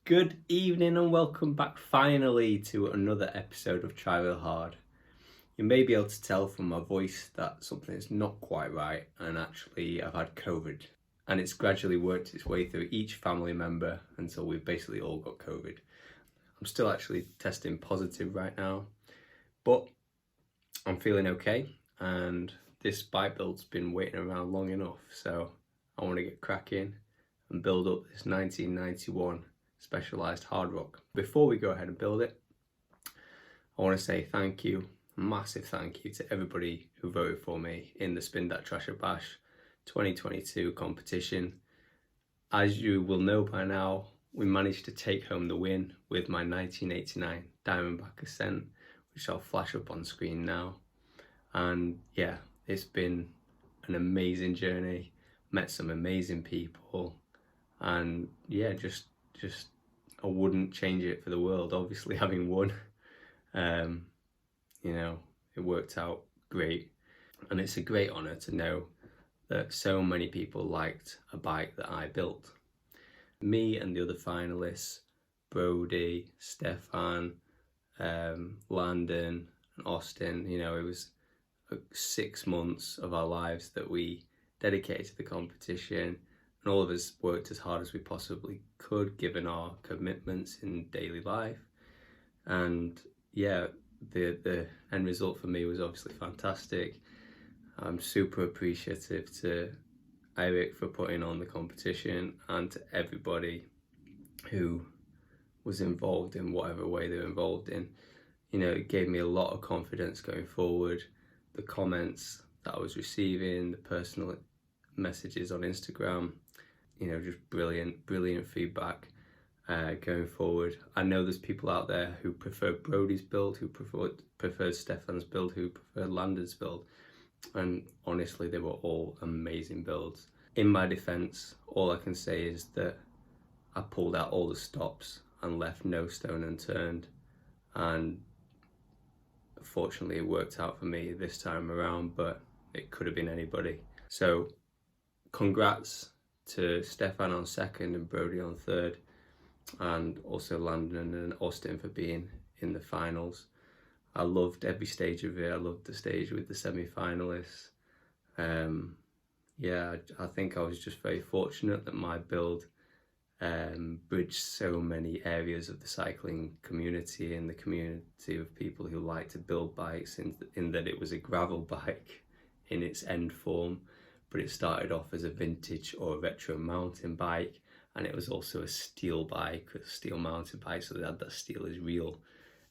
Good evening and welcome back finally to another episode of Try Real Hard. You may be able to tell from my voice that something is not quite right, and actually I've had COVID and it's gradually worked its way through each family member until we've basically all got COVID. I'm still actually testing positive right now, but I'm feeling okay, and this bike build's been waiting around long enough, so I want to get cracking and build up this 1991 Specialized Hardrock. Before we go ahead and build it, I want to say thank you, massive thank you to everybody who voted for me in the Spindatt Trasher Bash 2022 competition. As you will know by now, we managed to take home the win with my 1989 Diamondback Ascent, which I'll flash up on screen now. And yeah, it's been an amazing journey, met some amazing people, and yeah, just I wouldn't change it for the world. Obviously, having won, you know, it worked out great, and it's a great honor to know that so many people liked a bike that I built. Me and the other finalists, Brody, Stefan, Landon and Austin, you know, it was 6 months of our lives that we dedicated to the competition, and all of us worked as hard as we possibly could given our commitments in daily life. And yeah, the end result for me was obviously fantastic. I'm super appreciative to Eric for putting on the competition, and to everybody who was involved in whatever way they were involved in. You know, it gave me a lot of confidence going forward. The comments that I was receiving, the personal messages on Instagram, you know, just brilliant feedback going forward. I know there's people out there who prefer Brody's build, who preferred Stefan's build, who preferred Landon's build, and honestly they were all amazing builds. In my defense, all I can say is that I pulled out all the stops and left no stone unturned, and fortunately it worked out for me this time around, but it could have been anybody. So congrats to Stefan on second and Brody on third, and also Landon and Austin for being in the finals. I loved every stage of it. I loved the stage with the semi-finalists. Yeah, I think I was just very fortunate that my build bridged so many areas of the cycling community and the community of people who like to build bikes, in that it was a gravel bike in its end form, but it started off as a vintage or a retro mountain bike, and it was also a steel bike, a steel mountain bike, so they had that steel is real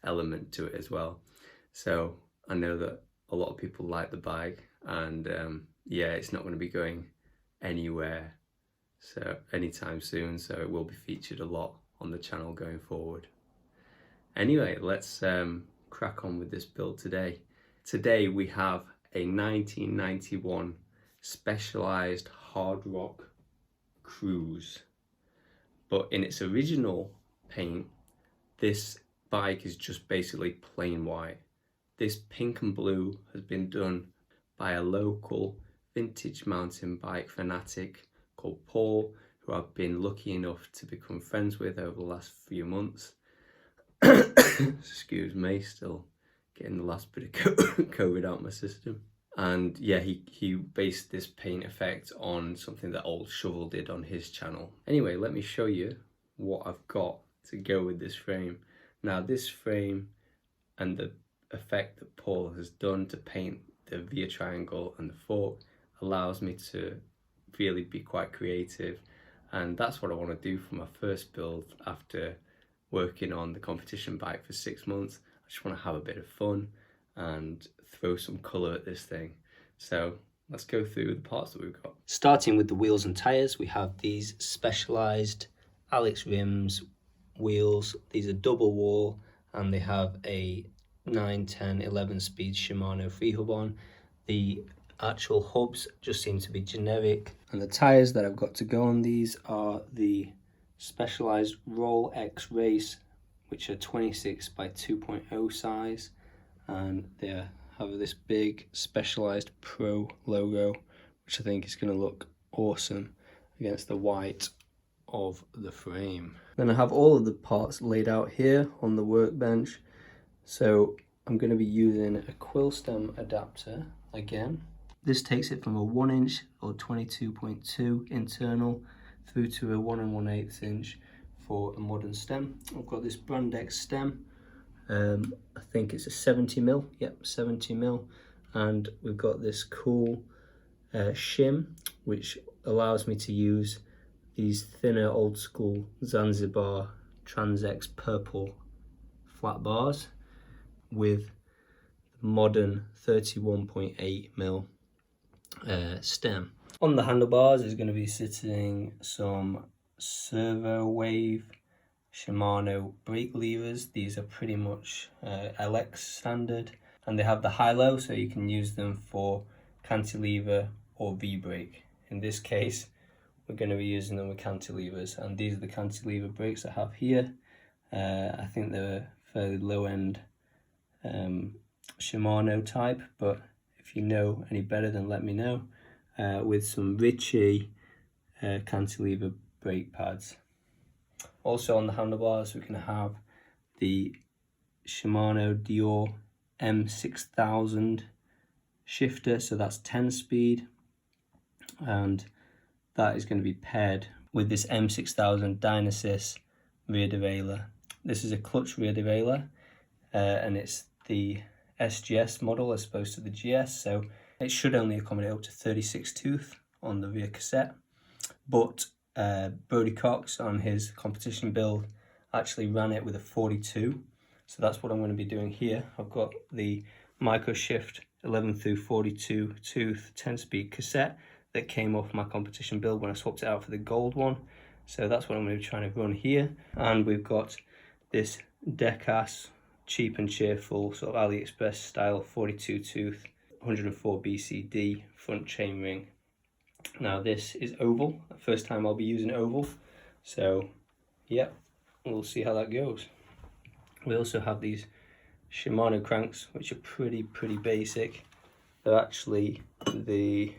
element to it as well. So I know that a lot of people like the bike, and yeah, it's not going to be going anywhere so anytime soon, so it will be featured a lot on the channel going forward. Anyway, let's crack on with this build today. Today we have a 1991 Specialized Hardrock Cruz, but in its original paint, this bike is just basically plain white. This pink and blue has been done by a local vintage mountain bike fanatic called Paul, who I've been lucky enough to become friends with over the last few months. Excuse me, still getting the last bit of COVID out my system. And yeah, he based this paint effect on something that Old Shovel did on his channel. Anyway, let me show you what I've got to go with this frame. Now, this frame and the effect that Paul has done to paint the via triangle and the fork allows me to really be quite creative, and that's what I want to do for my first build after working on the competition bike for 6 months. I just want to have a bit of fun and throw some colour at this thing. So let's go through the parts that we've got. Starting with the wheels and tyres, we have these Specialized Alex rims wheels. These are double wall, and they have a 9, 10, 11 speed Shimano free hub on. The actual hubs just seem to be generic, and the tyres that I've got to go on these are the Specialized Roll X Race, which are 26 by 2.0 size, and they have this big Specialized Pro logo, which I think is going to look awesome against the white of the frame. Then I have all of the parts laid out here on the workbench. So I'm going to be using a quill stem adapter again. This takes it from a 1 inch or 22.2 internal through to a 1 1/8 inch for a modern stem. I've got this Brand X stem. I think it's a 70mm, yep, 70mm, and we've got this cool shim which allows me to use these thinner old school Zanzibar Trans-X purple flat bars with modern 31.8mm stem. On the handlebars is going to be sitting some servo wave Shimano brake levers. These are pretty much LX standard, and they have the high-low, so you can use them for cantilever or V-brake. In this case, we're going to be using them with cantilevers, and these are the cantilever brakes I have here. I think they're fairly low-end Shimano type, but if you know any better, then let me know. With some Ritchie cantilever brake pads. Also on the handlebars, we can have the Shimano Dior M6000 shifter, so that's 10 speed, and that is going to be paired with this M6000 Dynasys rear derailleur. This is a clutch rear derailleur, and it's the SGS model as opposed to the GS, so it should only accommodate up to 36 tooth on the rear cassette, but Brody Cox on his competition build actually ran it with a 42, so that's what I'm going to be doing here. I've got the Microshift 11 through 42 tooth 10 speed cassette that came off my competition build when I swapped it out for the gold one, so that's what I'm going to be trying to run here. And we've got this Decas cheap and cheerful sort of AliExpress style 42 tooth 104 BCD front chainring. Now this is oval, first time I'll be using oval, so yeah, we'll see how that goes. We also have these Shimano cranks, which are pretty basic. They're actually the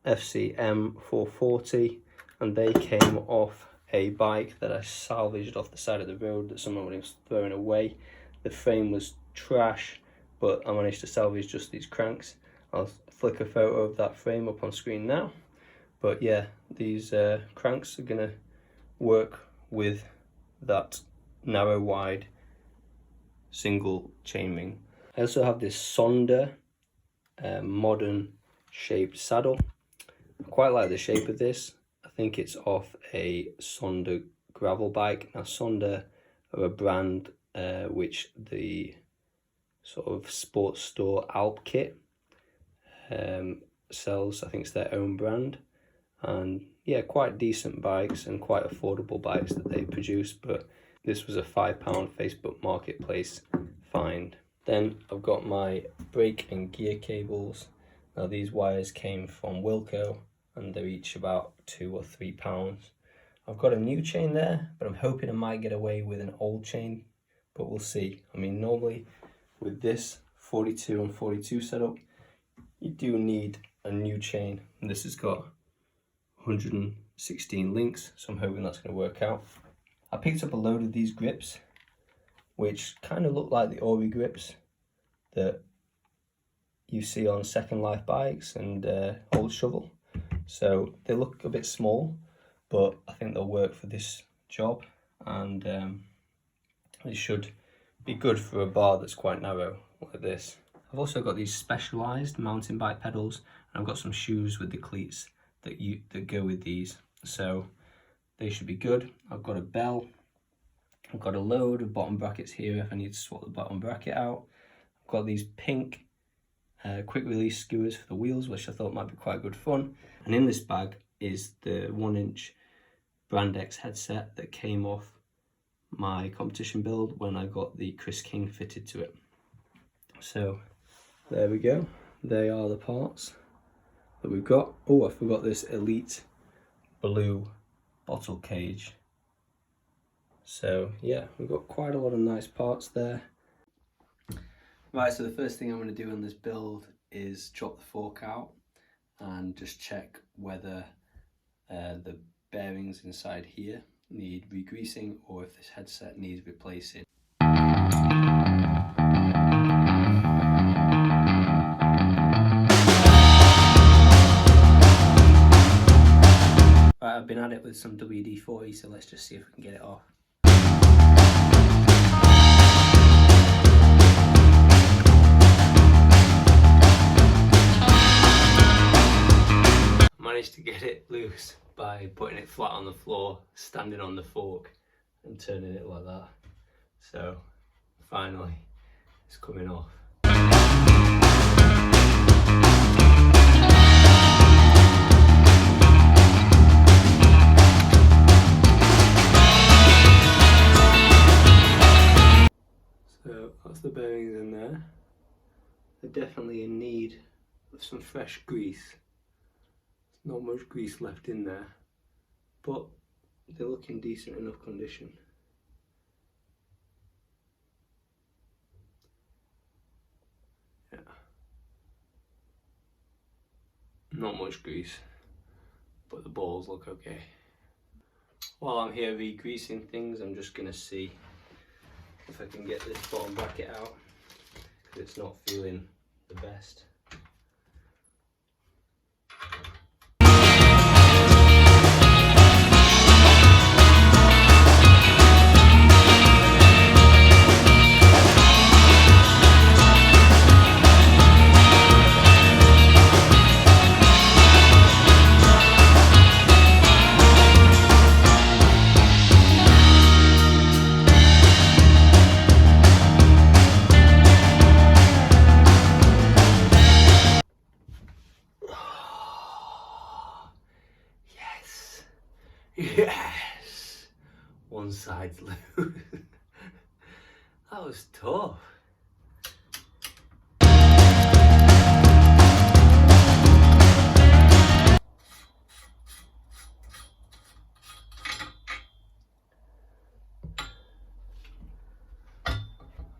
FC M440, and they came off a bike that I salvaged off the side of the road that someone was throwing away. The frame was trash, but I managed to salvage just these cranks. I'll flick a photo of that frame up on screen now. But yeah, these cranks are gonna work with that narrow wide single chainring. I also have this Sonder modern shaped saddle. I quite like the shape of this. I think it's off a Sonder gravel bike. Now Sonder are a brand which the sort of sports store Alp Kit sells. I think it's their own brand, and yeah, quite decent bikes and quite affordable bikes that they produce, but this was a £5 Facebook Marketplace find. Then I've got my brake and gear cables. Now these wires came from Wilco and they're each about £2 or £3. I've got a new chain there, but I'm hoping I might get away with an old chain, but we'll see. I mean, normally with this 42 and 42 setup, you do need a new chain, and this has got 116 links, so I'm hoping that's going to work out. I picked up a load of these grips, which kind of look like the Ori grips that you see on Second Life bikes and Old Shovel. So they look a bit small, but I think they'll work for this job, and it should be good for a bar that's quite narrow like this. I've also got these Specialized mountain bike pedals, and I've got some shoes with the cleats that go with these, so they should be good. I've got a bell. I've got a load of bottom brackets here if I need to swap the bottom bracket out. I've got these pink quick release skewers for the wheels, which I thought might be quite good fun. And in this bag is the 1 inch Brand X headset that came off my competition build when I got the Chris King fitted to it. So there we go. They are the parts that we've got. Oh, I forgot this Elite blue bottle cage. So yeah, we've got quite a lot of nice parts there. Right, so the first thing I'm going to do on this build is chop the fork out and just check whether The bearings inside here need re-greasing, or if this headset needs replacing. Right, I've been at it with some WD-40, so let's just see if we can get it off. Managed to get it loose by putting it flat on the floor, standing on the fork and turning it like that. So finally it's coming off. So that's the bearings in there. They're definitely in need of some fresh grease. Not much grease left in there, but they look in decent enough condition. Yeah. Not much grease, but the balls look okay. While I'm here re-greasing things, I'm just going to see if I can get this bottom bracket out, because it's not feeling the best. Yes! One side's loose. That was tough.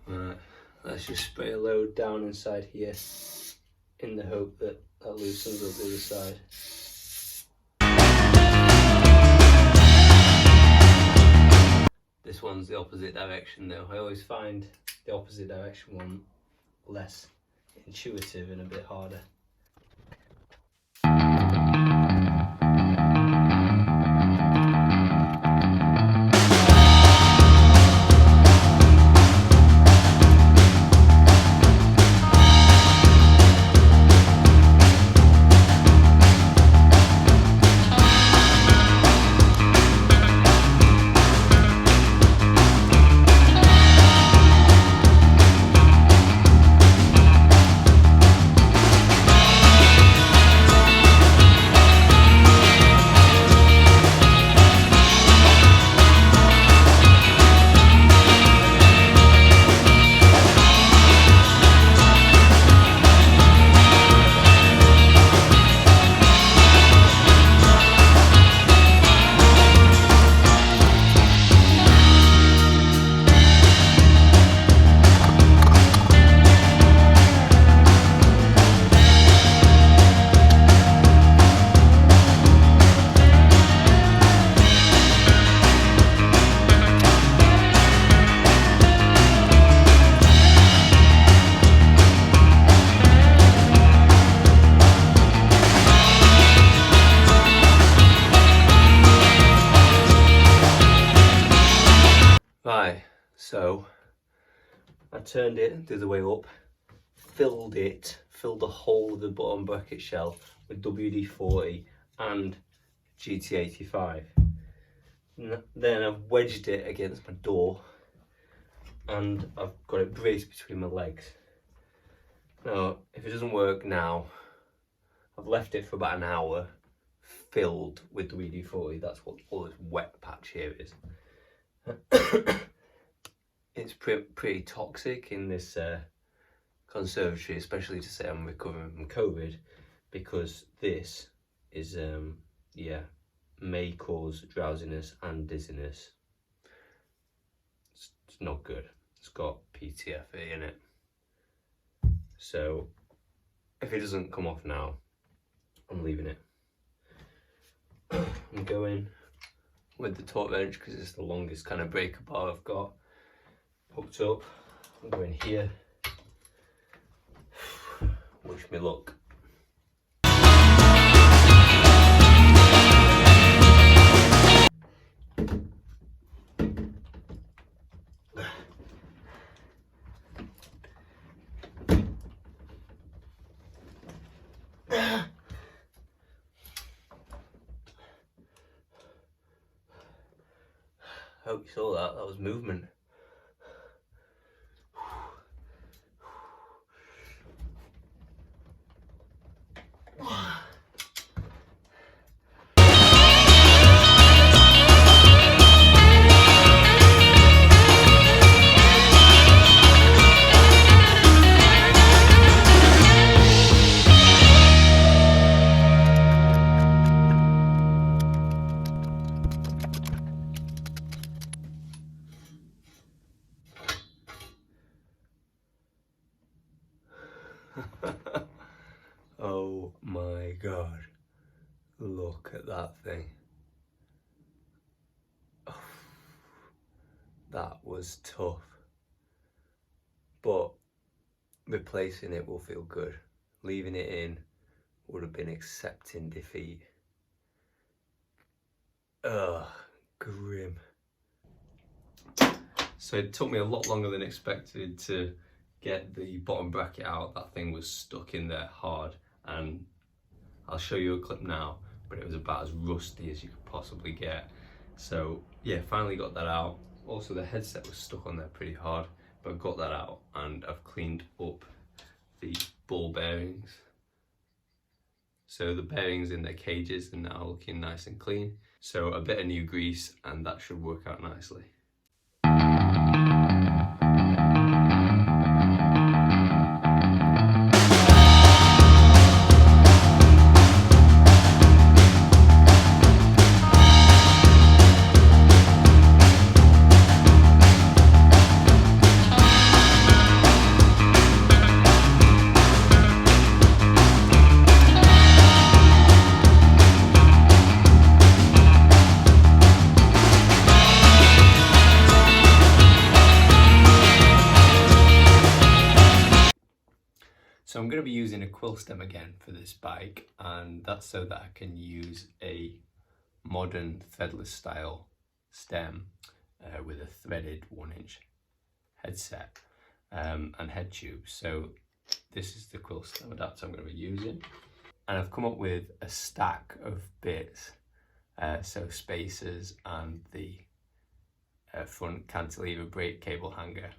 Right, let's just spray a load down inside here in the hope that that loosens up the other side. This one's the opposite direction though. I always find the opposite direction one less intuitive and a bit harder. Right, so I turned it the other way up, filled the whole of the bottom bracket shell with WD-40 and GT85. Then I've wedged it against my door and I've got it braced between my legs. Now, if it doesn't work now, I've left it for about an hour filled with WD-40. That's what all this wet patch here is. It's pretty toxic in this conservatory, especially to say I'm recovering from COVID, because this is may cause drowsiness and dizziness. It's not good. It's got PTFE in it. So if it doesn't come off now, I'm leaving it. I'm going with the torque wrench because it's the longest kind of breaker bar I've got hooked up. I'm going here. Wish me luck. Hope you saw that. That was movement. Oh my god, look at that thing. Oh, that was tough, but replacing it will feel good. Leaving it in would have been accepting defeat. Ugh, grim. So it took me a lot longer than expected to get the bottom bracket out. That thing was stuck in there hard, and I'll show you a clip now, but it was about as rusty as you could possibly get. So yeah, finally got that out. Also the headset was stuck on there pretty hard, but I got that out and I've cleaned up the ball bearings. So the bearings in their cages are now looking nice and clean. So a bit of new grease and that should work out nicely. So I'm going to be using a quill stem again for this bike, and that's so that I can use a modern threadless style stem with a threaded 1-inch headset and head tube. So this is the quill stem adapter I'm going to be using, and I've come up with a stack of bits, so spacers and the front cantilever brake cable hanger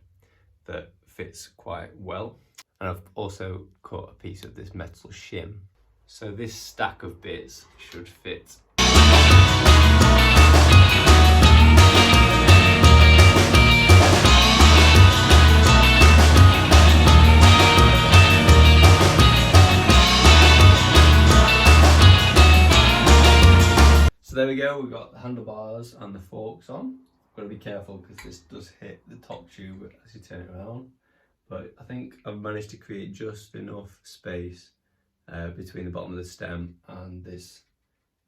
that fits quite well. And I've also cut a piece of this metal shim. So this stack of bits should fit. So there we go, we've got the handlebars and the forks on. Got to be careful because this does hit the top tube as you turn it around. But I think I've managed to create just enough space between the bottom of the stem and this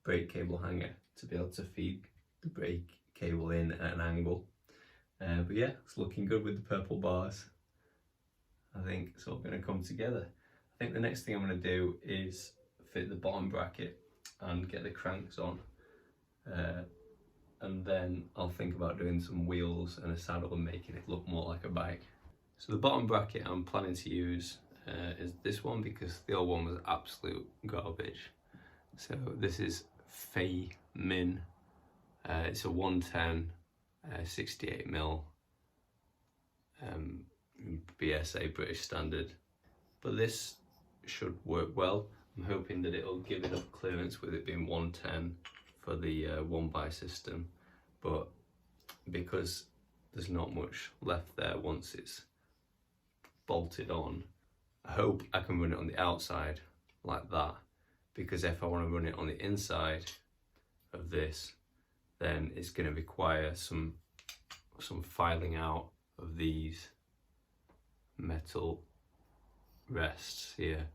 brake cable hanger to be able to feed the brake cable in at an angle. But yeah, it's looking good with the purple bars. I think it's all going to come together. I think the next thing I'm going to do is fit the bottom bracket and get the cranks on. And then I'll think about doing some wheels and a saddle and making it look more like a bike. So the bottom bracket I'm planning to use is this one because the old one was absolute garbage. So this is Fei Min. It's a 110 68mm BSA British standard. But this should work well. I'm hoping that it'll give enough clearance with it being 110 for the 1x system. But because there's not much left there once it's bolted on, I hope I can run it on the outside like that, because if I want to run it on the inside of this, then it's going to require some filing out of these metal rests here.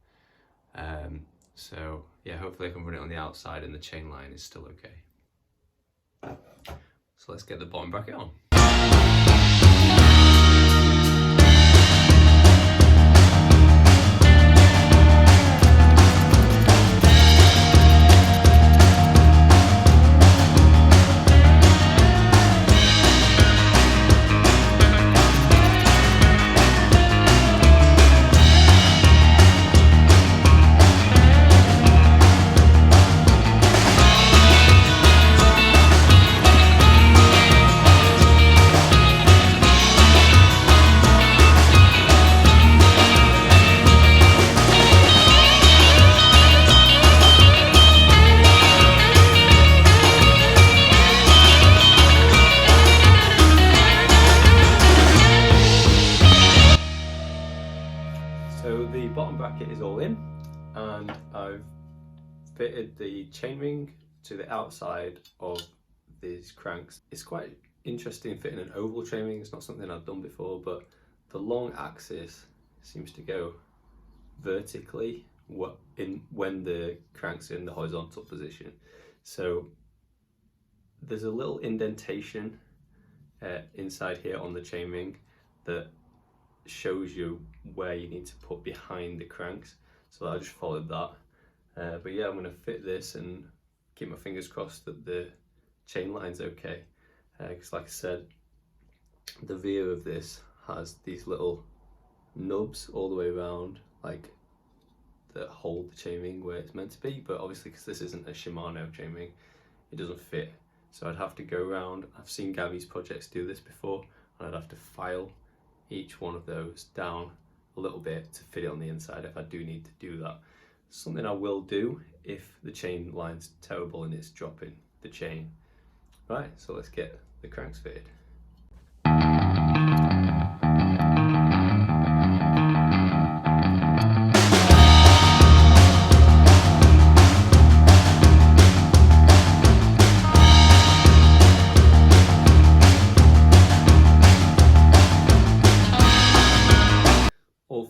So yeah, hopefully I can run it on the outside and the chain line is still okay. So let's get the bottom bracket on. So the bottom bracket is all in, and I've fitted the chainring to the outside of these cranks. It's quite interesting fitting an oval chainring. It's not something I've done before, but the long axis seems to go vertically when the crank's in the horizontal position. So there's a little indentation inside here on the chainring that shows you where you need to put behind the cranks, so I just followed that. But yeah, I'm going to fit this and keep my fingers crossed that the chain line's okay, because like I said, the veer of this has these little nubs all the way around, like that hold the chainring where it's meant to be, but obviously because this isn't a Shimano chainring, it doesn't fit. So I'd have to go around. I've seen Gavi's projects do this before, and I'd have to file each one of those down a little bit to fit it on the inside if I do need to do that. Something I will do if the chain line's terrible and it's dropping the chain. Right, so let's get the cranks fitted.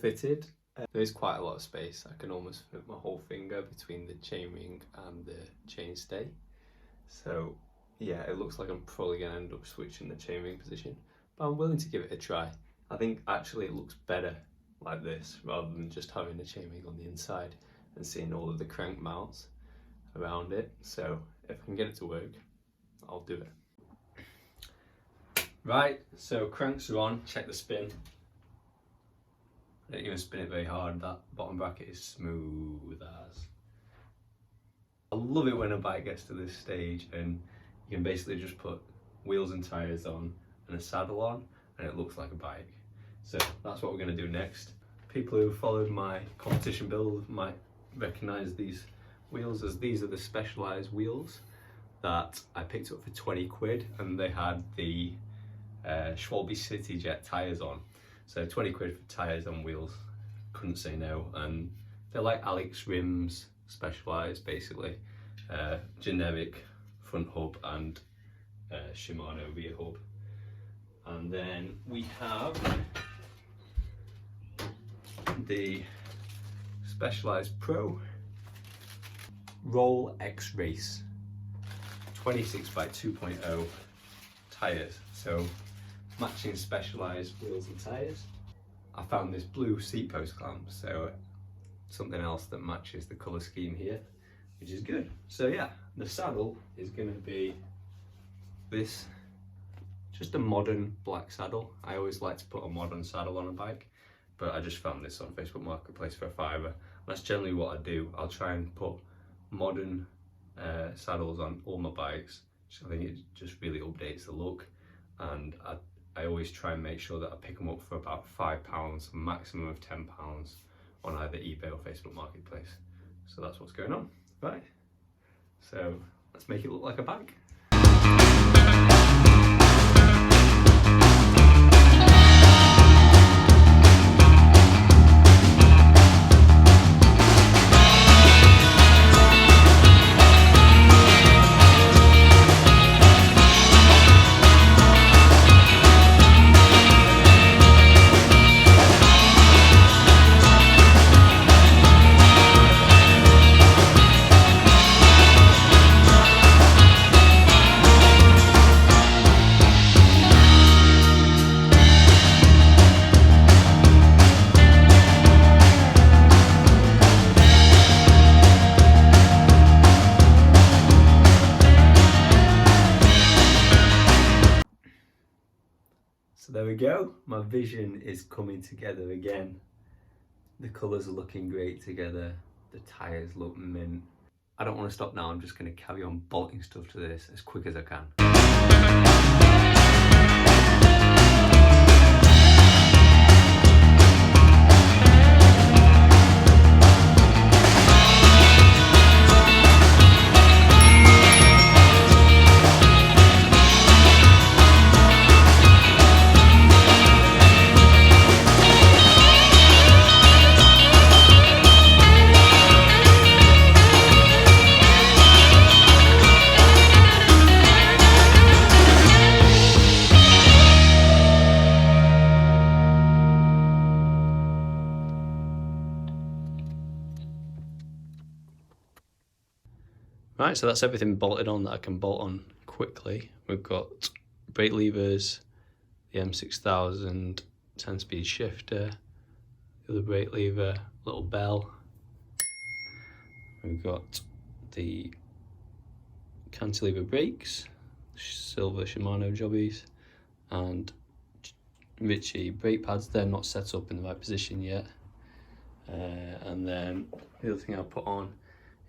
Fitted. There is quite a lot of space. I can almost fit my whole finger between the chainring and the chainstay. So yeah, it looks like I'm probably going to end up switching the chainring position, but I'm willing to give it a try. I think actually it looks better like this rather than just having the chainring on the inside and seeing all of the crank mounts around it. So if I can get it to work, I'll do it. Right, so cranks are on. Check the spin. I don't even spin it very hard. That bottom bracket is smooth as. I love it when a bike gets to this stage and you can basically just put wheels and tyres on and a saddle on and it looks like a bike. So that's what we're going to do next. People who followed my competition build might recognise these wheels, as these are the Specialized wheels that I picked up for 20 quid, and they had the Schwalbe City Jet tyres on. So 20 quid for tyres and wheels, couldn't say no. And they're like Alex rims, Specialized basically, generic front hub and Shimano rear hub. And then we have the Specialized Pro Roll X Race 26 by 2.0 tyres. So matching Specialized wheels and tyres. I found this blue seat post clamp, so something else that matches the colour scheme here, which is good. So yeah, the saddle is going to be this, just a modern black saddle. I always like to put a modern saddle on a bike, but I just found this on Facebook Marketplace for £5. That's generally what I do. I'll try and put modern saddles on all my bikes. So I think it just really updates the look, and I always try and make sure that I pick them up for about £5, maximum of £10 on either eBay or Facebook Marketplace. So that's what's going on, right? So let's make it look like a bike. So there we go, my vision is coming together again. The colours are looking great together, the tyres look mint. I don't want to stop now, I'm just going to carry on bolting stuff to this as quick as I can. Right, so that's everything bolted on that I can bolt on quickly. We've got brake levers, the M6000 10-speed shifter, the other brake lever, little bell. We've got the cantilever brakes, silver Shimano jobbies, and Ritchie brake pads. They're not set up in the right position yet. And then the other thing I'll put on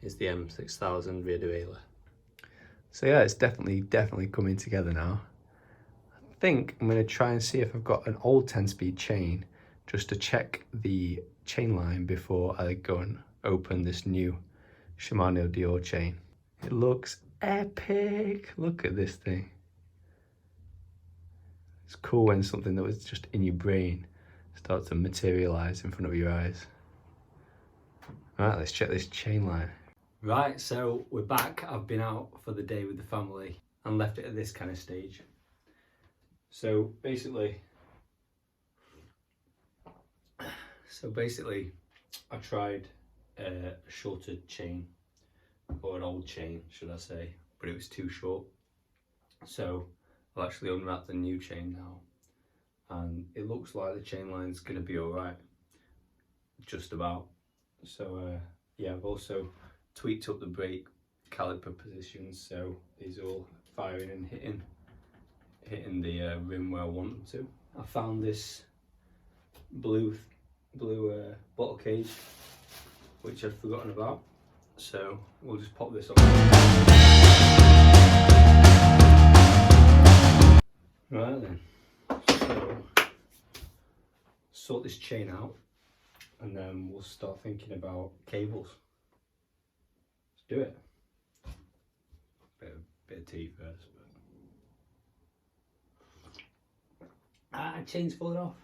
is the M6000 rear derailleur. So yeah, it's definitely coming together now. I think I'm going to try and see if I've got an old 10-speed chain just to check the chain line before I go and open this new Shimano Dior chain. It looks epic. Look at this thing. It's cool when something that was just in your brain starts to materialize in front of your eyes. All right, let's check this chain line. Right, so we're back. I've been out for the day with the family and left it at this kind of stage. So basically, I tried a shorter chain, or an old chain, should I say, but it was too short. So I'll actually unwrap the new chain now, and it looks like the chain line's going to be all right, just about. So yeah, I've also tweaked up the brake caliper positions, so these are all firing and hitting the rim where I want them to. I found this blue bottle cage, which I'd forgotten about, so we'll just pop this on. Right then, so sort this chain out, and then we'll start thinking about cables. Let's do it. Bit of tea first. Chain's falling off.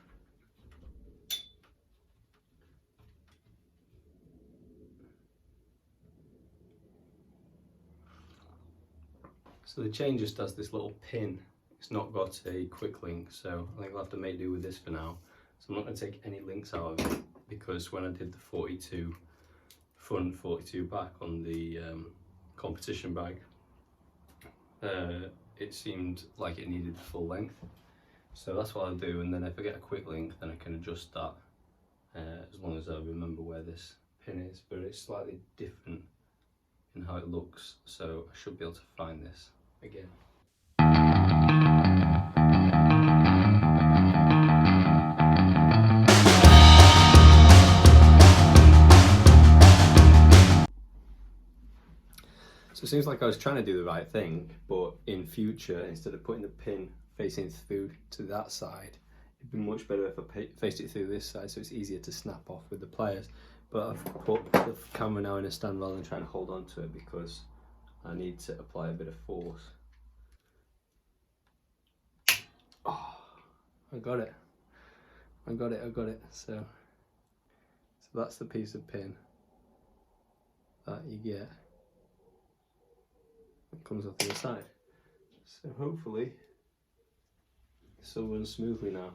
So the chain just has this little pin. It's not got a quick link, so I think I'll have to make do with this for now. So I'm not going to take any links out of it, because when I did the 42 front, 42 back on the competition bag, it seemed like it needed full length. So that's what I'll do, and then if I get a quick link, then I can adjust that as long as I remember where this pin is. But it's slightly different in how it looks, so I should be able to find this again. So it seems like I was trying to do the right thing, but in future, instead of putting the pin facing through to that side, it'd be much better if I faced it through this side, so it's easier to snap off with the pliers. But I've put the camera now in a stand rather than trying to hold on to it, because I need to apply a bit of force. Oh, I got it. So that's the piece of pin that you get. It comes off the other side. So hopefully this will run smoothly now.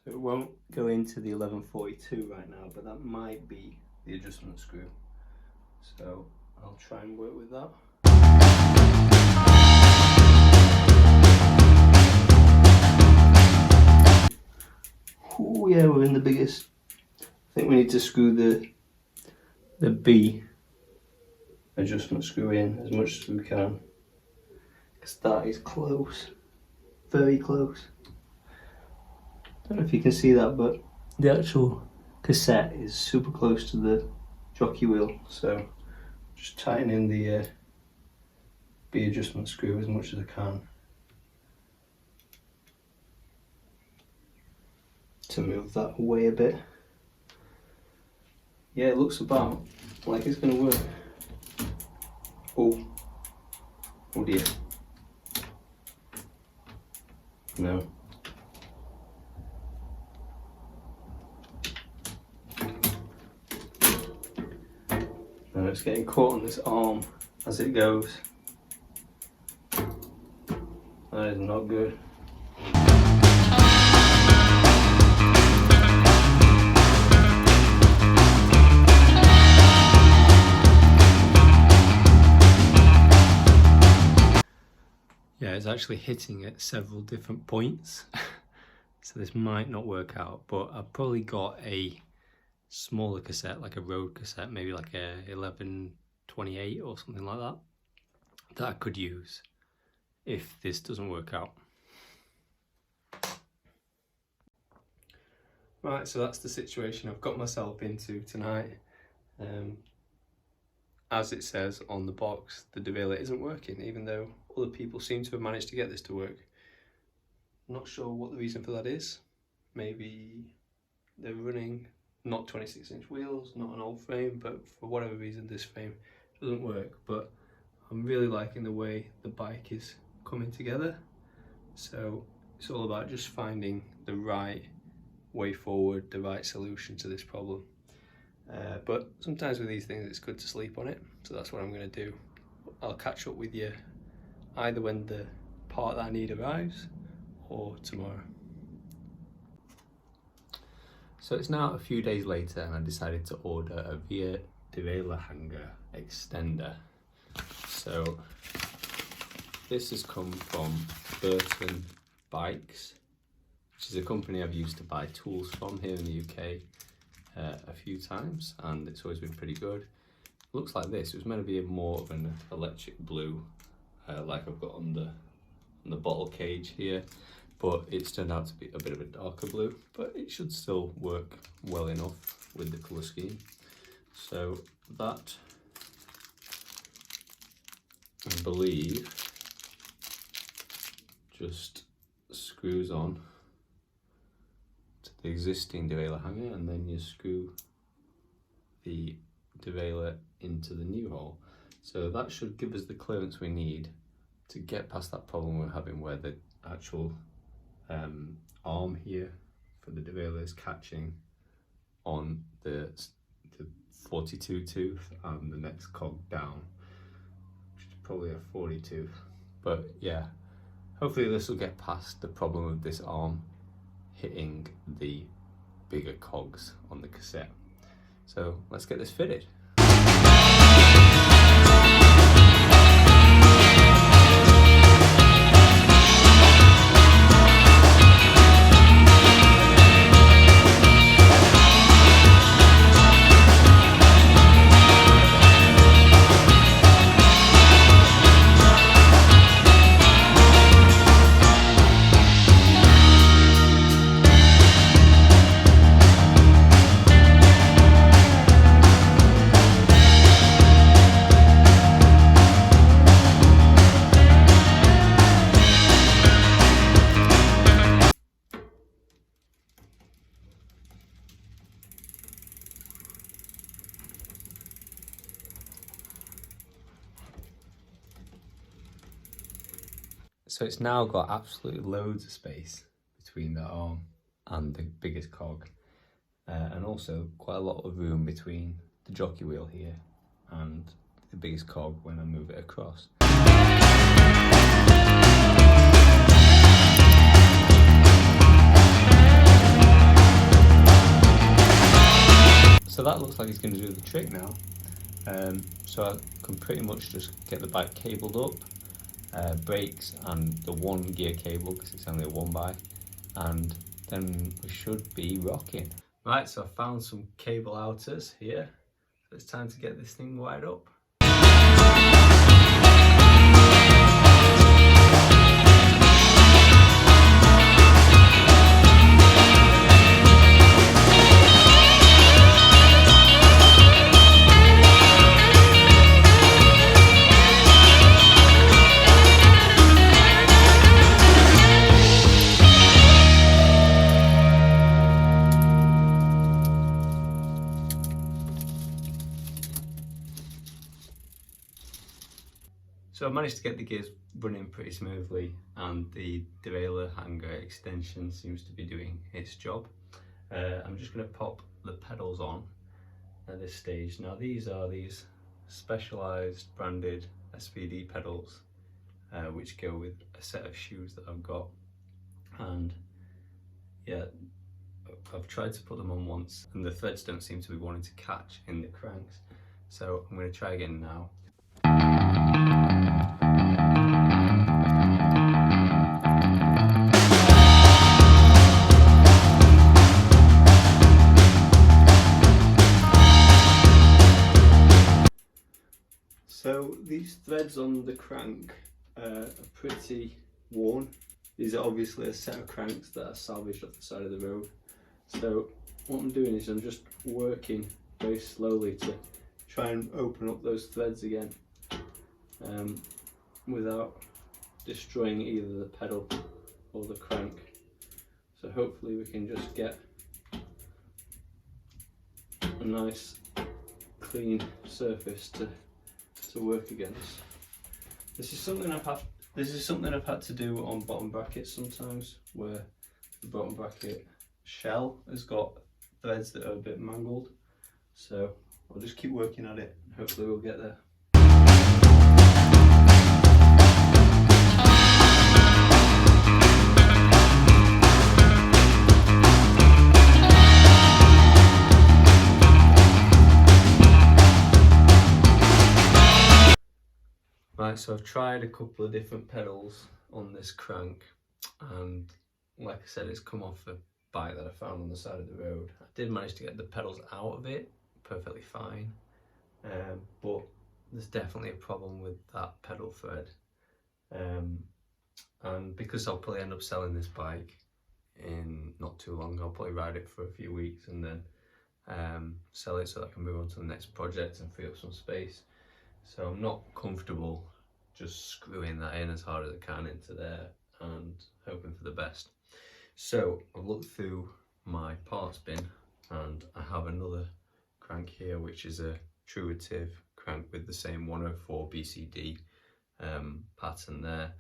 So it won't go into the 1142 right now, but that might be the adjustment screw. So I'll try and work with that. Oh yeah, we're in the biggest. I think we need to screw the B adjustment screw in as much as we can, because that is close, very close. Don't know if you can see that, but the actual cassette is super close to the jockey wheel, so just tighten in the B adjustment screw as much as I can to move that away a bit. Yeah, it looks about like it's going to work. Oh dear. No. No, it's getting caught on this arm as it goes. That is not good. Yeah, it's actually hitting at several different points. So this might not work out, but I've probably got a smaller cassette, like a road cassette, maybe like a 1128 or something like that, that I could use if this doesn't work out. Right, so that's the situation I've got myself into tonight. As it says on the box, the derailleur isn't working, even though other people seem to have managed to get this to work. Not sure what the reason for that is. Maybe they're running not 26-inch wheels, not an old frame, but for whatever reason this frame doesn't work. But I'm really liking the way the bike is coming together. So it's all about just finding the right way forward, the right solution to this problem. But sometimes with these things it's good to sleep on it, so that's what I'm going to do. I'll catch up with you either when the part that I need arrives or tomorrow. So it's now a few days later and I decided to order a rear derailleur hanger extender. So this has come from Burton Bikes, which is a company I've used to buy tools from here in the UK a few times, and it's always been pretty good. It looks like this. It was meant to be more of an electric blue, like I've got on the bottle cage here, but it's turned out to be a bit of a darker blue, but it should still work well enough with the colour scheme. So that, I believe, just screws on to the existing derailleur hanger, and then you screw the derailleur into the new hole. So that should give us the clearance we need to get past that problem we're having where the actual arm here for the derailleur is catching on the 42 tooth and the next cog down, which is probably a 40 tooth. But yeah, hopefully this will get past the problem of this arm hitting the bigger cogs on the cassette. So let's get this fitted. So it's now got absolutely loads of space between the arm and the biggest cog, and also quite a lot of room between the jockey wheel here and the biggest cog when I move it across. So that looks like it's going to do the trick now. So I can pretty much just get the bike cabled up, brakes and the one gear cable because it's only a 1x, and then we should be rocking. Right, so I found some cable outers here, so it's time to get this thing wired up. So I managed to get the gears running pretty smoothly, and the derailleur hanger extension seems to be doing its job. I'm just going to pop the pedals on at this stage. Now these are these Specialized branded SPD pedals, which go with a set of shoes that I've got, and yeah, I've tried to put them on once and the threads don't seem to be wanting to catch in the cranks, so I'm going to try again now. So these threads on the crank are pretty worn. These are obviously a set of cranks that are salvaged off the side of the road. So what I'm doing is I'm just working very slowly to try and open up those threads again, without destroying either the pedal or the crank. So hopefully we can just get a nice clean surface to work against. This is something I've had to do on bottom brackets sometimes, where the bottom bracket shell has got threads that are a bit mangled. So I'll just keep working at it and hopefully we'll get there. Right, so I've tried a couple of different pedals on this crank, and like I said, it's come off a bike that I found on the side of the road. I did manage to get the pedals out of it perfectly fine, but there's definitely a problem with that pedal thread, and because I'll probably end up selling this bike in not too long, I'll probably ride it for a few weeks and then sell it so that I can move on to the next project and free up some space. So I'm not comfortable just screwing that in as hard as I can into there and hoping for the best. So I've looked through my parts bin and I have another crank here, which is a Truitive crank with the same 104 BCD pattern there.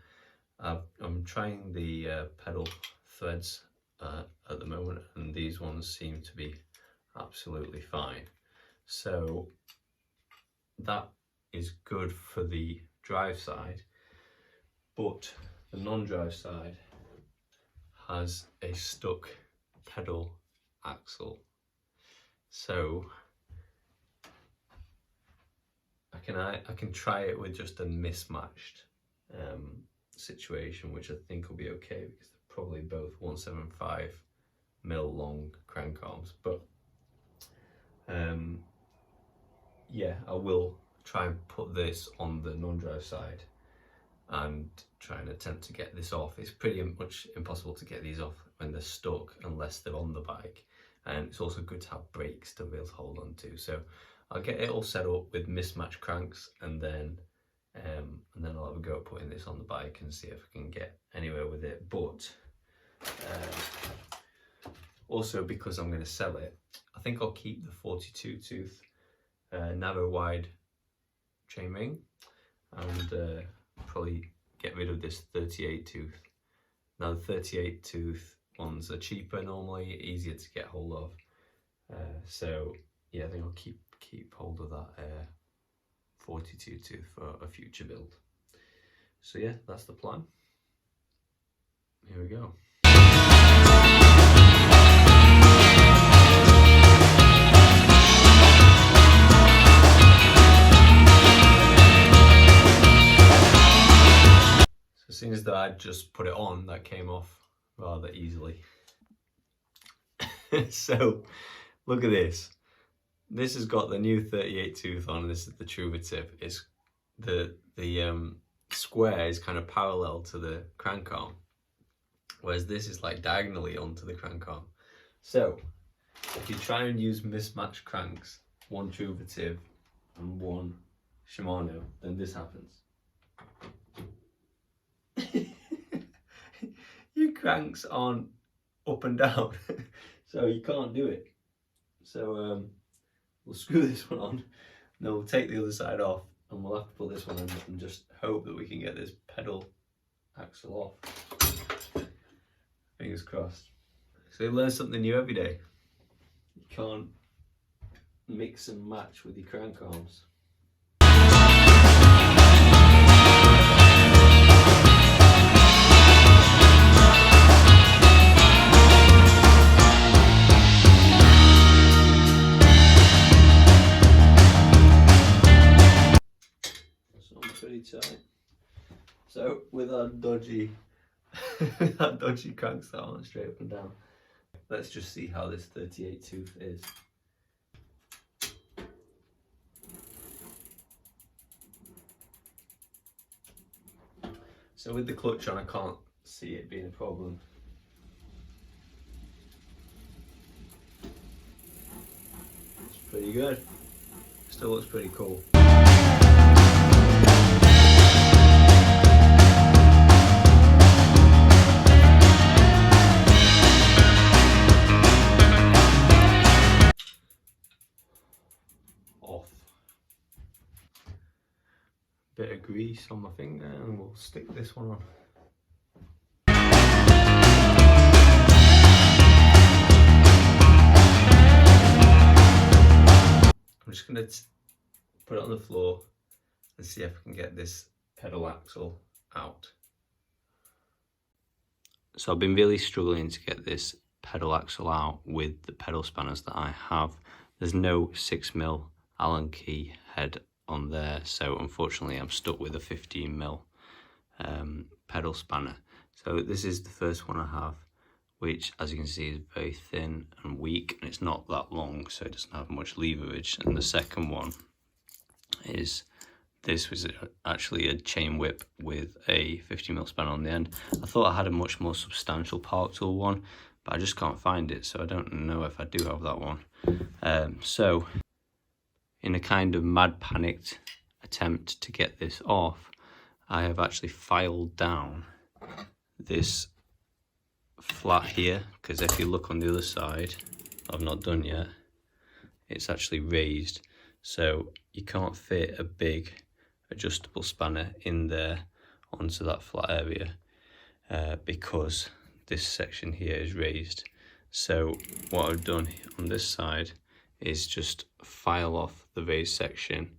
I'm trying the pedal threads at the moment, and these ones seem to be absolutely fine. So that is good for the drive side, but the non-drive side has a stuck pedal axle. So I can try it with just a mismatched situation, which I think will be okay because they're probably both 175mm long crank arms. But yeah, I will try and put this on the non-drive side and try and attempt to get this off. It's pretty much impossible to get these off when they're stuck unless they're on the bike, and it's also good to have brakes to be able to hold on to. So I'll get it all set up with mismatched cranks, and then I'll have a go at putting this on the bike and see if I can get anywhere with it. But also, because I'm going to sell it, I think I'll keep the 42 tooth narrow wide chainring and probably get rid of this 38 tooth. Now the 38 tooth ones are cheaper normally, easier to get hold of. So yeah, I think I'll keep hold of that 42 tooth for a future build. So yeah, that's the plan. Here we go. just put it on, that came off rather easily. So look at this. This has got the new 38 tooth on. This is the Truver tip. It's the square is kind of parallel to the crank arm, whereas this is like diagonally onto the crank arm. So if you try and use mismatched cranks, one Truver tip and one Shimano, then this happens. Your cranks aren't up and down, so you can't do it. So we'll screw this one on, and then we'll take the other side off, and we'll have to pull this one in and just hope that we can get this pedal axle off. Fingers crossed. So you learn something new every day. You can't mix and match with your crank arms. Pretty tight. So with our dodgy cranks that aren't straight up and down, let's just see how this 38 tooth is. So with the clutch on, I can't see it being a problem. It's pretty good. Still looks pretty cool. Bit of grease on my finger, and we'll stick this one on. I'm just going to put it on the floor and see if I can get this pedal axle out. So I've been really struggling to get this pedal axle out with the pedal spanners that I have. There's no 6mm Allen key head on there, so unfortunately I'm stuck with a 15mm pedal spanner. So this is the first one I have, which as you can see is very thin and weak, and it's not that long, so it doesn't have much leverage. And the second one is, this was actually a chain whip with a 50mm spanner on the end. I thought I had a much more substantial Park Tool one, but I just can't find it, so I don't know if I do have that one. So in a kind of mad panicked attempt to get this off, I have actually filed down this flat here, because if you look on the other side, I've not done yet, it's actually raised, so you can't fit a big adjustable spanner in there onto that flat area because this section here is raised. So what I've done on this side is just file off the raised section,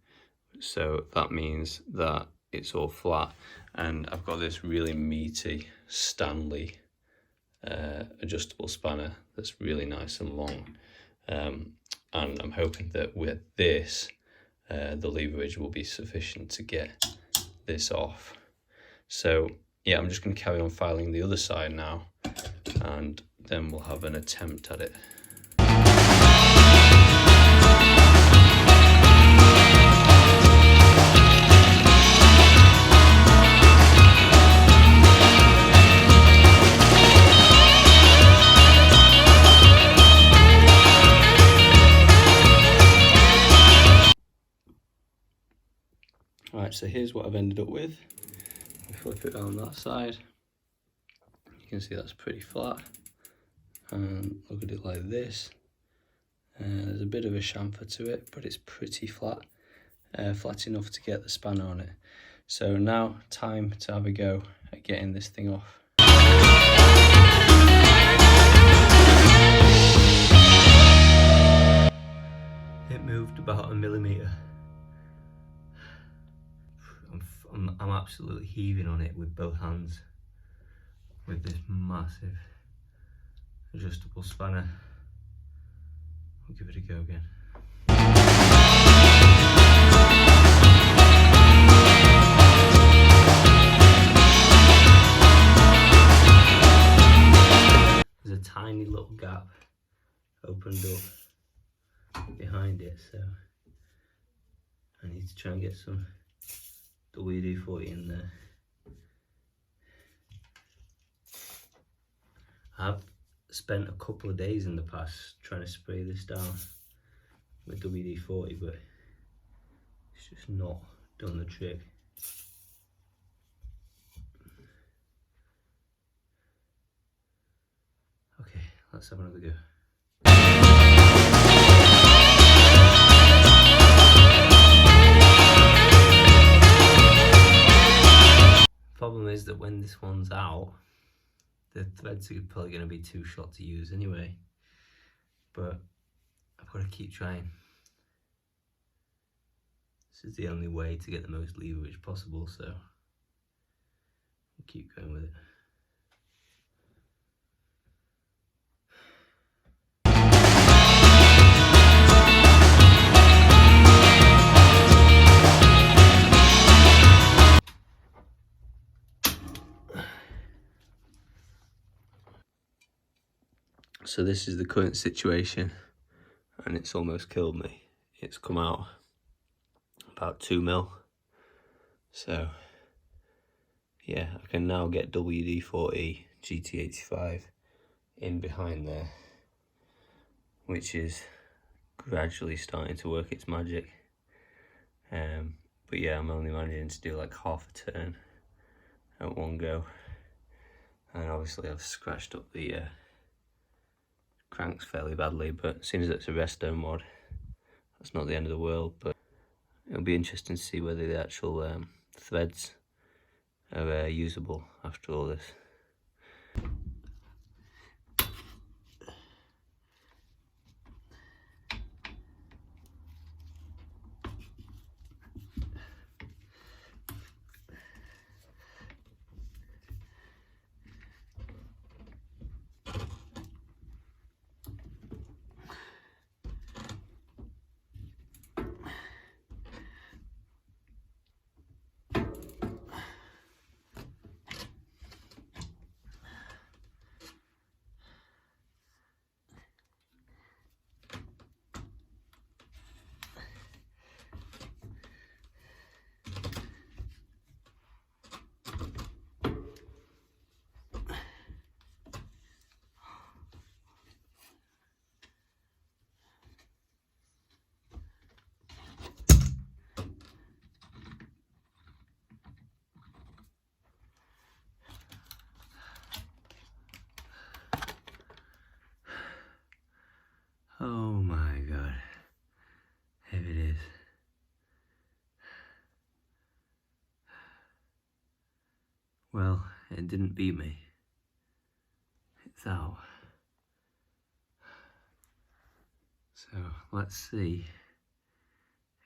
so that means that it's all flat, and I've got this really meaty Stanley adjustable spanner that's really nice and long, and I'm hoping that with this the leverage will be sufficient to get this off. So yeah, I'm just going to carry on filing the other side now, and then we'll have an attempt at it. Right, so here's what I've ended up with. I'll flip it down that side. You can see that's pretty flat. And look at it like this. There's a bit of a chamfer to it, but it's pretty flat. Flat enough to get the spanner on it. So now, time to have a go at getting this thing off. It moved about 1 millimetre. I'm absolutely heaving on it with both hands with this massive adjustable spanner. I'll give it a go again. behind it, so I need to try and get some WD-40 in there. I've spent a couple of days in the past trying to spray this down with WD-40, but it's just not done the trick. Okay, let's have another go. Problem is that when this one's out, the threads are probably going to be too short to use anyway, but I've got to keep trying. This is the only way to get the most leverage possible, so I'll keep going with it. So this is the current situation, and it's almost killed me. It's come out about 2 mil. So yeah, I can now get WD-40 GT85 in behind there, which is gradually starting to work its magic. But yeah, I'm only managing to do like half a turn at one go, and obviously I've scratched up the cranks fairly badly, but as soon as it's a Restomod, that's not the end of the world. But it'll be interesting to see whether the actual threads are usable after all this. Oh my god, here it is. Well, it didn't beat me. It's out. So let's see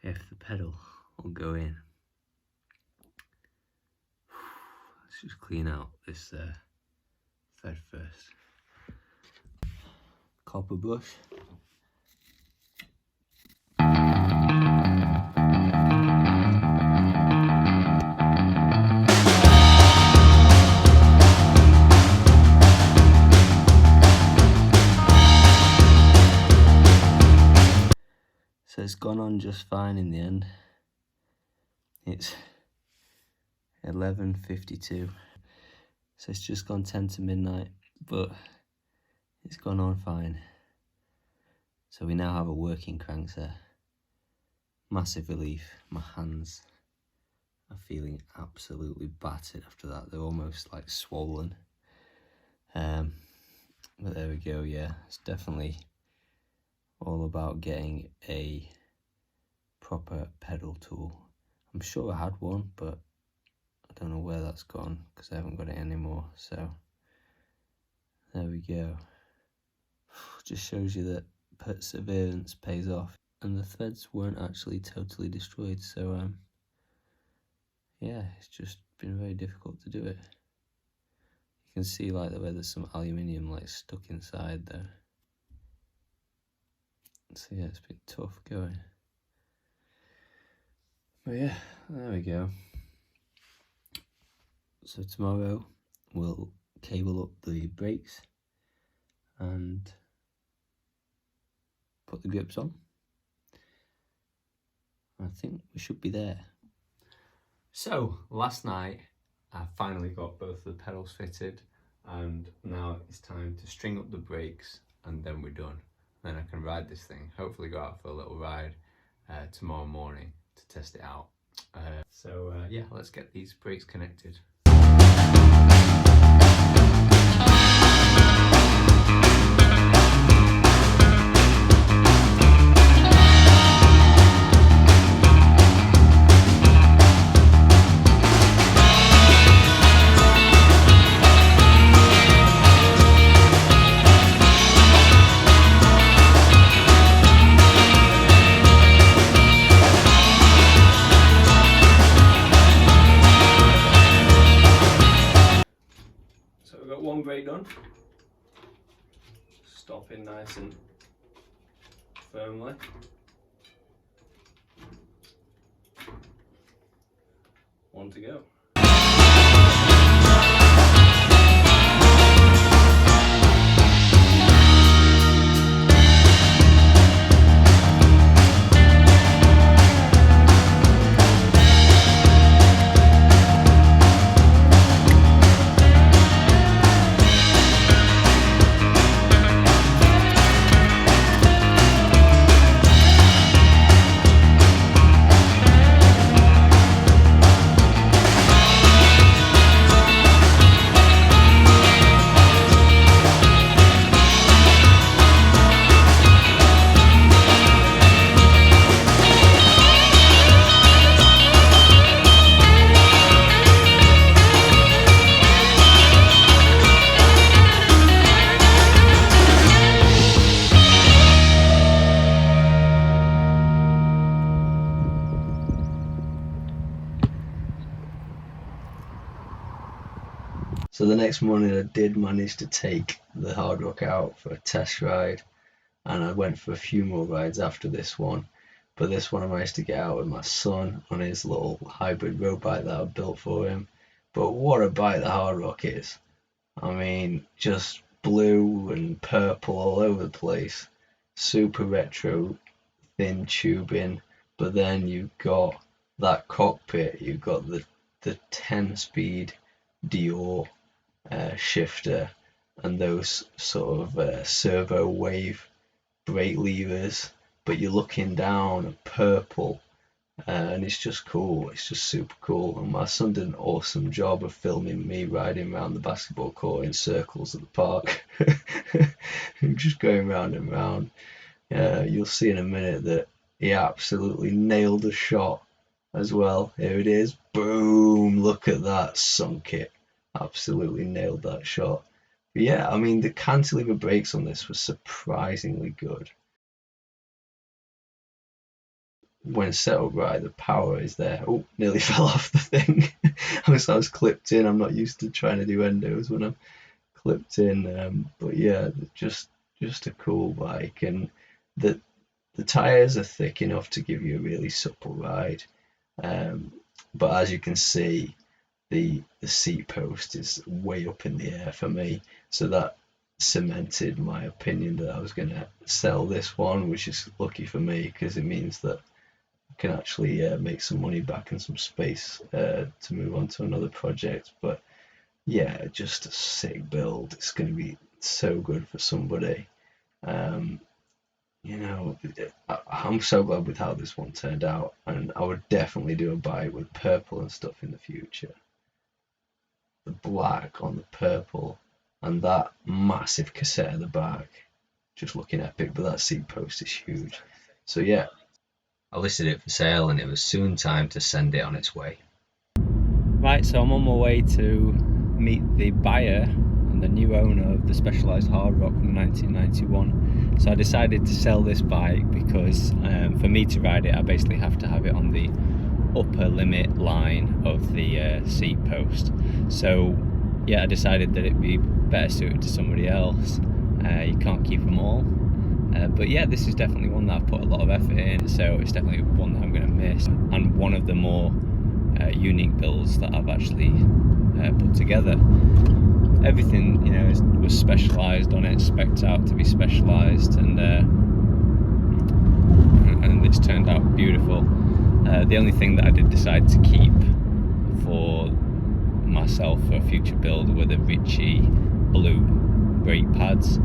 if the pedal will go in. Let's just clean out this thread first. Copper brush. So it's gone on just fine in the end. It's 11:52, so it's just gone 10 to midnight, but it's gone on fine. So we now have a working crankset. Massive relief. My hands are feeling absolutely battered after that. They're almost like swollen. But there we go. Yeah, it's definitely all about getting a proper pedal tool. I'm sure I had one, but I don't know where that's gone because I haven't got it anymore. So there we go. Just shows you that perseverance pays off, and the threads weren't actually totally destroyed. So yeah, it's just been very difficult to do it. You can see like the way there's some aluminium like stuck inside there. So yeah, it's been tough going. But yeah, there we go. So tomorrow we'll cable up the brakes and put the grips on. I think we should be there. So last night I finally got both the pedals fitted, and now it's time to string up the brakes and then we're done. Then I can ride this thing, hopefully go out for a little ride tomorrow morning to test it out. Yeah, let's get these brakes connected. One brake done, stopping nice and firmly. One to go. So the next morning I did manage to take the Hardrock out for a test ride, and I went for a few more rides after this one, but this one I managed to get out with my son on his little hybrid road bike that I built for him. But what a bike the Hardrock is. I mean, just blue and purple all over the place, super retro, thin tubing, but then you've got that cockpit, you've got the 10-speed Dior shifter and those sort of servo wave brake levers, but you're looking down at purple, and it's just cool. It's just super cool. And my son did an awesome job of filming me riding around the basketball court in circles at the park. Just going round and round. You'll see in a minute that he absolutely nailed the shot as well. Here it is, boom, look at that, sunk it. Absolutely nailed that shot. But yeah, I mean, the cantilever brakes on this were surprisingly good. When set up right, the power is there. Oh, nearly fell off the thing. I was clipped in. I'm not used to trying to do endos when I'm clipped in. But yeah, just a cool bike, and the tires are thick enough to give you a really supple ride. But as you can see, the seat post is way up in the air for me, so that cemented my opinion that I was going to sell this one, which is lucky for me because it means that I can actually make some money back and some space to move on to another project. But yeah, just a sick build. It's going to be so good for somebody. You know, I'm so glad with how this one turned out, and I would definitely do a bike with purple and stuff in the future. The black on the purple and that massive cassette at the back, just looking epic. But that seat post is huge. So yeah, I listed it for sale, and it was soon time to send it on its way. Right, so I'm on my way to meet the buyer and the new owner of the Specialized Hardrock from 1991. So I decided to sell this bike because for me to ride it, I basically have to have it on the upper limit line of the seat post. So yeah, I decided that it'd be better suited to somebody else. You can't keep them all. But yeah, this is definitely one that I've put a lot of effort in, so it's definitely one that I'm going to miss, and one of the more unique builds that I've actually put together. Everything, you know, was specialised on it, spec'd out to be specialised, and this turned out beautiful. The only thing that I did decide to keep for myself for a future build were the Ritchie blue brake pads,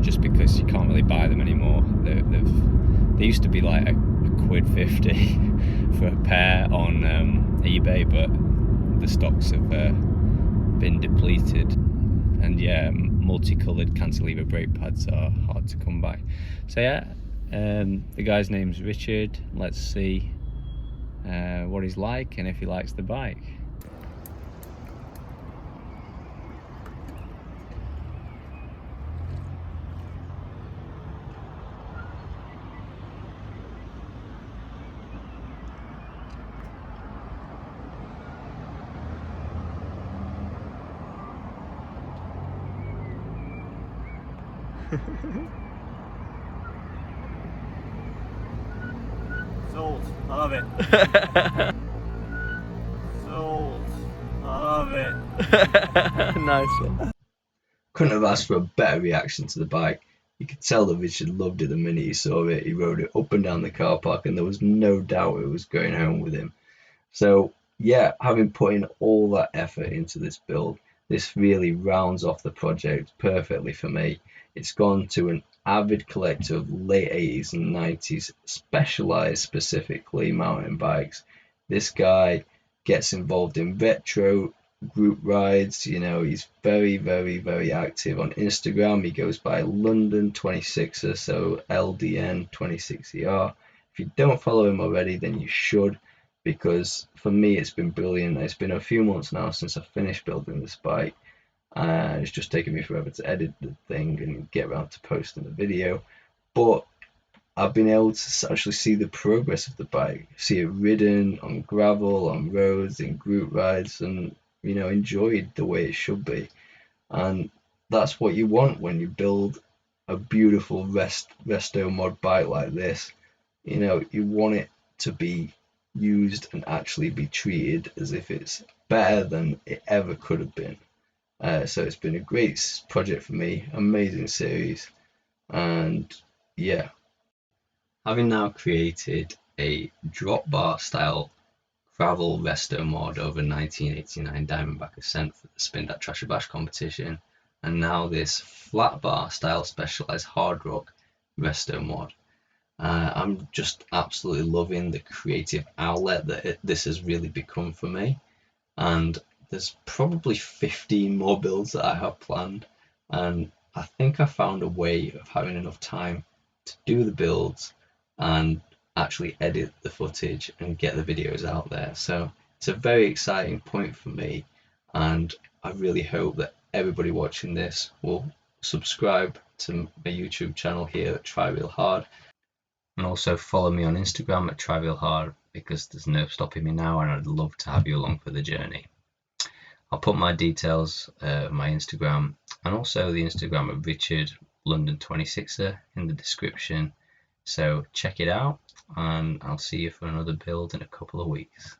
just because you can't really buy them anymore. They used to be like a £1.50 for a pair on eBay, but the stocks have been depleted, and yeah, multicoloured cantilever brake pads are hard to come by. So yeah, the guy's name's Richard. Let's see what he's like and if he likes the bike. Sold. I love it. Sold. I love it. Nice one. Couldn't have asked for a better reaction to the bike. You could tell that Richard loved it the minute he saw it. He rode it up and down the car park, and there was no doubt it was going home with him. So yeah, having put in all that effort into this build, this really rounds off the project perfectly for me. It's gone to an avid collector of late 80s and 90s Specialized specifically mountain bikes. This guy gets involved in retro group rides. You know, he's very, very, very active on Instagram. He goes by London 26er, so LDN 26ER. If you don't follow him already, then you should, because for me it's been brilliant. It's been a few months now since I finished building this bike. It's just taken me forever to edit the thing and get around to posting the video, but I've been able to actually see the progress of the bike, see it ridden on gravel, on roads, in group rides, and you know, enjoyed the way it should be. And that's what you want when you build a beautiful Restomod bike like this. You know, you want it to be used and actually be treated as if it's better than it ever could have been. So it's been a great project for me, amazing series, and yeah. Having now created a drop bar style gravel Restomod over 1989 Diamondback Ascent for the Spindatt Trasher Bash competition, and now this flat bar style Specialized Hardrock Restomod, I'm just absolutely loving the creative outlet that this has really become for me. And there's probably 15 more builds that I have planned, and I think I found a way of having enough time to do the builds and actually edit the footage and get the videos out there. So it's a very exciting point for me, and I really hope that everybody watching this will subscribe to my YouTube channel here at Try Real Hard, and also follow me on Instagram at Try Real Hard, because there's no stopping me now, and I'd love to have you along for the journey. I'll put my details, my Instagram, and also the Instagram of Richard London 26er in the description. So check it out, and I'll see you for another build in a couple of weeks.